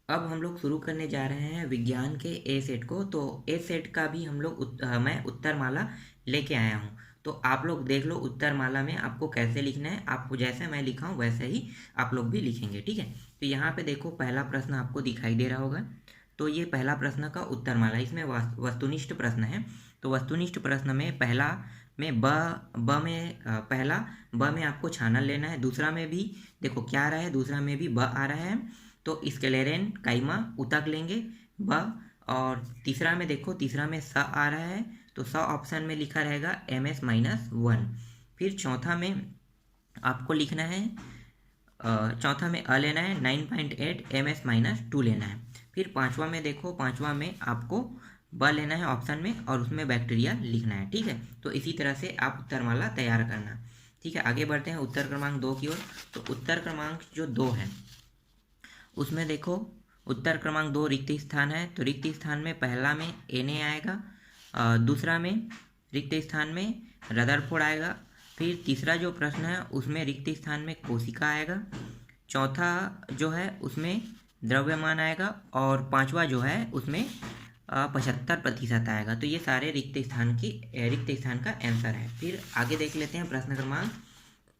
अब हम लोग शुरू करने जा रहे हैं विज्ञान के ए सेट को। तो ए सेट का भी हम लोग मैं उत्तरमाला लेके आया हूँ। तो आप लोग देख लो उत्तरमाला में आपको कैसे लिखना है। आपको जैसे मैं लिखा हूँ वैसे ही आप लोग भी लिखेंगे, ठीक है। तो यहाँ पे देखो पहला प्रश्न आपको दिखाई दे रहा होगा। तो ये पहला प्रश्न का उत्तरमाला, इसमें वस्तुनिष्ठ प्रश्न है। तो वस्तुनिष्ठ प्रश्न में पहला में पहला ब में आपको छानल लेना है। दूसरा में भी देखो क्या आ रहा है, दूसरा में भी ब आ रहा है, तो स्क्लेरेन काइमा ऊतक लेंगे ब। और तीसरा में देखो, तीसरा में स आ रहा है, तो स ऑप्शन में लिखा रहेगा MS-1। फिर चौथा में आपको लिखना है, चौथा में अ लेना है 9.8 MS-2 लेना है। फिर पांचवा में देखो, पांचवा में आपको ब लेना है ऑप्शन में और उसमें बैक्टीरिया लिखना है, ठीक है। तो इसी तरह से आप उत्तरमाला तैयार करना, ठीक है। आगे बढ़ते हैं उत्तर क्रमांक 2 की ओर। तो उत्तर क्रमांक जो 2 है उसमें देखो उत्तर क्रमांक 2 रिक्त स्थान है। तो रिक्त स्थान में पहला में Na आएगा, दूसरा में रिक्त स्थान में रदरफोर्ड आएगा। फिर तीसरा जो प्रश्न है उसमें रिक्त स्थान में कोशिका आएगा। चौथा जो है उसमें द्रव्यमान आएगा और पांचवा जो है उसमें 75% आएगा। तो ये सारे रिक्त स्थान का आंसर है। फिर आगे देख लेते हैं प्रश्न क्रमांक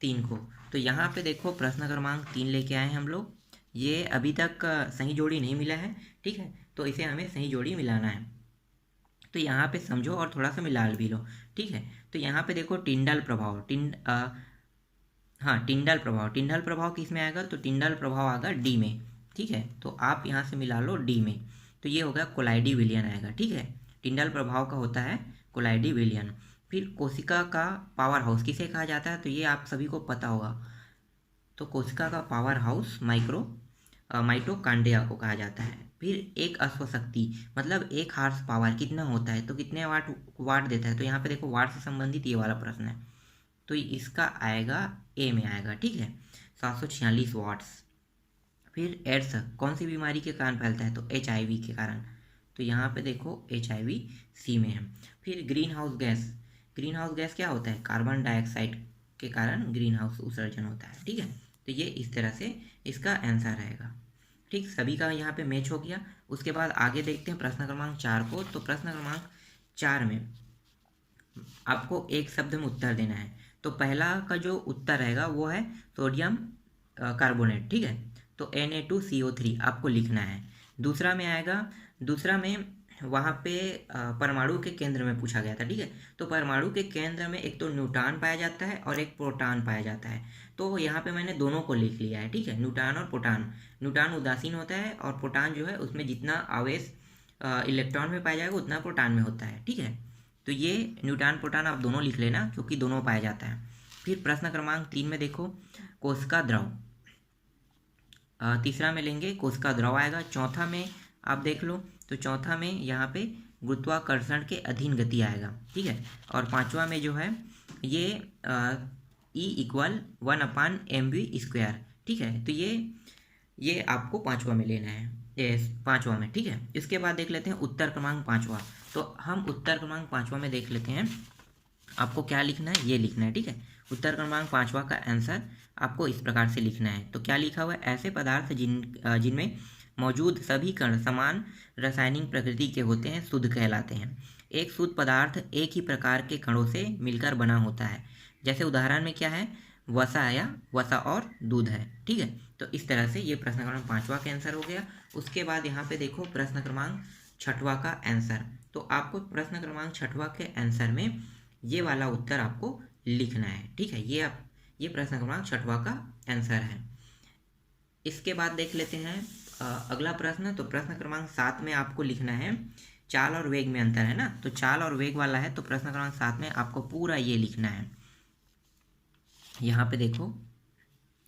3 को। तो यहाँ पे देखो प्रश्न क्रमांक 3 लेके आए हैं हम लोग। ये अभी तक सही जोड़ी नहीं मिला है, ठीक है। तो इसे हमें सही जोड़ी मिलाना है। तो यहाँ पे समझो और थोड़ा सा मिला भी लो, ठीक है। तो यहाँ पे देखो टिंडल प्रभाव, टिंडल प्रभाव किस में आएगा, तो टिंडल प्रभाव आएगा डी में, ठीक है। तो आप यहाँ से मिला लो डी में, तो ये होगा कोलाइडी विलयन आएगा, ठीक है। टिंडल प्रभाव का होता है कोलाइडी विलयन। फिर कोशिका का पावर हाउस किसे कहा जाता है, तो ये आप सभी को पता होगा। तो कोशिका का पावर हाउस माइटोकांड्रिया को कहा जाता है। फिर एक अश्वशक्ति मतलब एक हार्स पावर कितना होता है, तो कितने वाट देता है। तो यहाँ पे देखो वाट से संबंधित ये वाला प्रश्न है, तो इसका आएगा ए में आएगा, ठीक है, 746 वाट्स। फिर एड्स कौन सी बीमारी के कारण फैलता है, तो HIV के कारण। तो यहाँ पे देखो HIV सी में है। फिर ग्रीन हाउस गैस क्या होता है, कार्बन डाइऑक्साइड के कारण ग्रीन हाउस उत्सर्जन होता है, ठीक है। तो ये इस तरह से इसका आंसर रहेगा, ठीक। सभी का यहाँ पे मैच हो गया। उसके बाद आगे देखते हैं प्रश्न क्रमांक 4 को। तो प्रश्न क्रमांक 4 में आपको एक शब्द में उत्तर देना है। तो पहला का जो उत्तर रहेगा वो है सोडियम कार्बोनेट, ठीक है। तो Na2CO3 आपको लिखना है। दूसरा में आएगा, दूसरा में वहाँ पे परमाणु के केंद्र में पूछा गया था, ठीक है। तो परमाणु के केंद्र में एक तो न्यूट्रॉन पाया जाता है और एक प्रोटॉन पाया जाता है। तो यहाँ पे मैंने दोनों को लिख लिया है, ठीक है, न्यूट्रॉन और प्रोटॉन। न्यूट्रॉन उदासीन होता है और प्रोटॉन जो है उसमें जितना आवेश इलेक्ट्रॉन में पाया जाएगा उतना प्रोटॉन में होता है, ठीक है। तो ये न्यूट्रॉन प्रोटॉन आप दोनों लिख लेना क्योंकि दोनों पाया जाता है। फिर प्रश्न क्रमांक 3 में देखो कोशिका द्रव, तीसरा में लेंगे कोशिका द्रव आएगा। चौथा में आप देख लो, तो चौथा में यहाँ पे गुरुत्वाकर्षण के अधीन गति आएगा, ठीक है। और पांचवा में जो है ये E=1/mv², ठीक है। तो ये आपको पांचवा में लेना है, पांचवा में, ठीक है। इसके बाद देख लेते हैं उत्तर क्रमांक 5वां। तो हम उत्तर क्रमांक 5वां में देख लेते हैं आपको क्या लिखना है, ये लिखना है, ठीक है। उत्तर क्रमांक 5वां का आंसर आपको इस प्रकार से लिखना है। तो क्या लिखा हुआ है, ऐसे पदार्थ जिनमें मौजूद सभी कण समान रासायनिक प्रकृति के होते हैं शुद्ध कहलाते हैं। एक शुद्ध पदार्थ एक ही प्रकार के कणों से मिलकर बना होता है। जैसे उदाहरण में क्या है, वसा और दूध है, ठीक है। तो इस तरह से ये प्रश्न क्रमांक 5वां का आंसर हो गया। उसके बाद यहाँ पे देखो प्रश्न क्रमांक 6वां का आंसर। तो आपको प्रश्न क्रमांक 6वां के आंसर में ये वाला उत्तर आपको लिखना है, ठीक है। ये प्रश्न क्रमांक 6वां का आंसर है। इसके बाद देख लेते हैं अगला प्रश्न। तो प्रश्न क्रमांक 7 में आपको लिखना है चाल और वेग में अंतर है ना, तो चाल और वेग वाला है। तो प्रश्न क्रमांक 7 में आपको पूरा ये लिखना है, यहाँ पे देखो,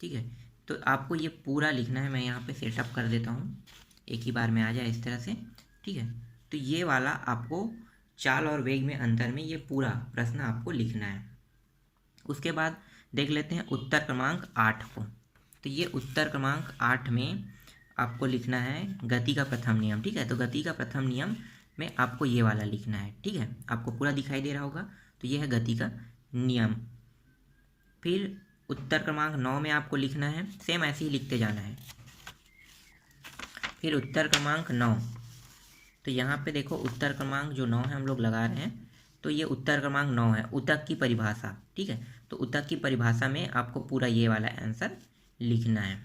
ठीक है। तो आपको ये पूरा लिखना है। मैं यहाँ पे सेटअप कर देता हूँ, एक ही बार में आ जाए इस तरह से, ठीक है। तो ये वाला आपको चाल और वेग में अंतर में ये पूरा प्रश्न आपको लिखना है। उसके बाद देख लेते हैं उत्तर क्रमांक 8 को। तो ये उत्तर क्रमांक 8 में आपको लिखना है गति का प्रथम नियम, ठीक है। तो गति का प्रथम नियम में आपको ये वाला लिखना है, ठीक है। आपको पूरा दिखाई दे रहा होगा। तो ये है गति का नियम। फिर उत्तर क्रमांक 9 में आपको लिखना है, सेम ऐसे ही लिखते जाना है। फिर उत्तर क्रमांक 9, तो यहाँ पे देखो उत्तर क्रमांक जो 9 है हम लोग लगा रहे हैं, तो ये उत्तर क्रमांक 9 है, उतक की परिभाषा, ठीक है। तो उतक की परिभाषा में आपको पूरा ये वाला आंसर लिखना है।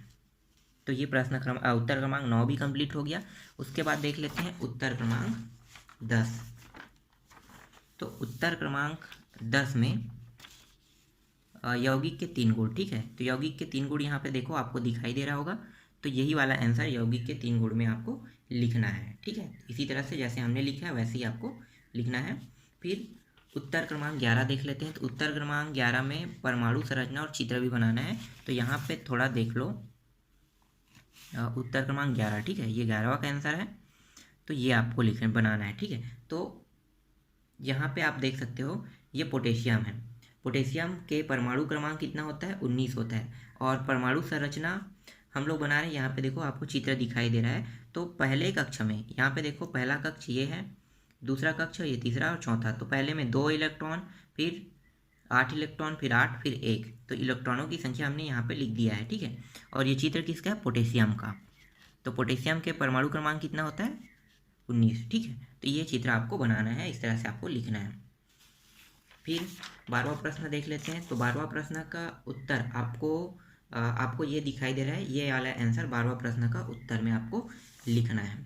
तो ये उत्तर क्रमांक 9 भी कंप्लीट हो गया। उसके बाद देख लेते हैं उत्तर क्रमांक 10। तो उत्तर क्रमांक 10 में यौगिक के 3 गुण, ठीक है। तो यौगिक के 3 गुण यहाँ पे देखो आपको दिखाई दे रहा होगा, तो यही वाला आंसर यौगिक के 3 गुण में आपको लिखना है, ठीक है। इसी तरह से जैसे हमने लिखा है वैसे ही आपको लिखना है। फिर उत्तर क्रमांक 11 देख लेते हैं। तो उत्तर क्रमांक 11 में परमाणु संरचना और चित्र भी बनाना है। तो यहाँ पे थोड़ा देख लो, उत्तर क्रमांक 11, ठीक है, ये 11वां का आंसर है। तो ये आपको लिखना बनाना है, ठीक है। तो यहाँ पे आप देख सकते हो ये पोटेशियम है। पोटेशियम के परमाणु क्रमांक कितना होता है, 19 होता है। और परमाणु संरचना हम लोग बना रहे हैं, यहाँ पे देखो आपको चित्र दिखाई दे रहा है। तो पहले कक्ष में यहाँ पे देखो पहला कक्ष ये है, दूसरा कक्ष ये, तीसरा और चौथा। तो पहले में 2 इलेक्ट्रॉन, फिर 8 इलेक्ट्रॉन, फिर 8, फिर 1। तो इलेक्ट्रॉनों की संख्या हमने यहाँ पे लिख दिया है, ठीक है। और ये चित्र किसका है, पोटेशियम का। तो पोटेशियम के परमाणु क्रमांक कितना होता है, 19, ठीक है। तो ये चित्र आपको बनाना है, इस तरह से आपको लिखना है। फिर 12वां प्रश्न देख लेते हैं। तो 12वां प्रश्न का उत्तर आपको ये दिखाई दे रहा है, ये वाला आंसर 12वां प्रश्न का उत्तर में आपको लिखना है।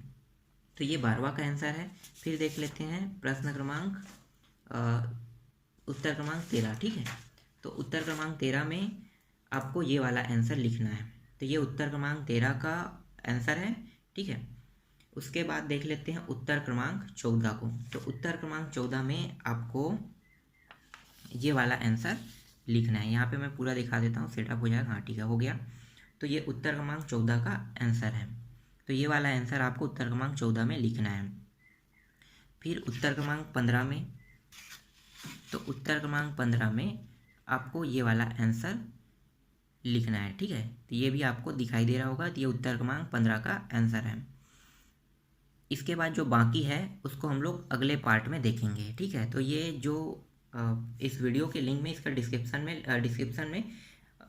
तो ये 12वां का आंसर है। फिर देख लेते हैं प्रश्न क्रमांक उत्तर क्रमांक 13, ठीक है। तो उत्तर क्रमांक 13 में आपको ये वाला आंसर लिखना है। तो ये उत्तर क्रमांक 13 का आंसर है, ठीक है। उसके बाद देख लेते हैं उत्तर क्रमांक 14 को। तो उत्तर क्रमांक 14 में आपको ये वाला आंसर लिखना है। यहाँ पे मैं पूरा दिखा देता हूँ, सेटअप हो जाएगा। हाँ ठीक है, हो गया। तो ये उत्तर क्रमांक 14 का आंसर है। तो ये वाला आंसर आपको उत्तर क्रमांक 14 में लिखना है। फिर उत्तर क्रमांक 15 में, तो उत्तर क्रमांक 15 में आपको ये वाला आंसर लिखना है, ठीक है। तो ये भी आपको दिखाई दे रहा होगा, तो ये उत्तर क्रमांक 15 का आंसर है। इसके बाद जो बाकी है उसको हम लोग अगले पार्ट में देखेंगे, ठीक है। तो ये जो इस वीडियो के लिंक में, इसका डिस्क्रिप्शन में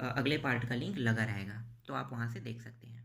अगले पार्ट का लिंक लगा रहेगा, तो आप वहाँ से देख सकते हैं।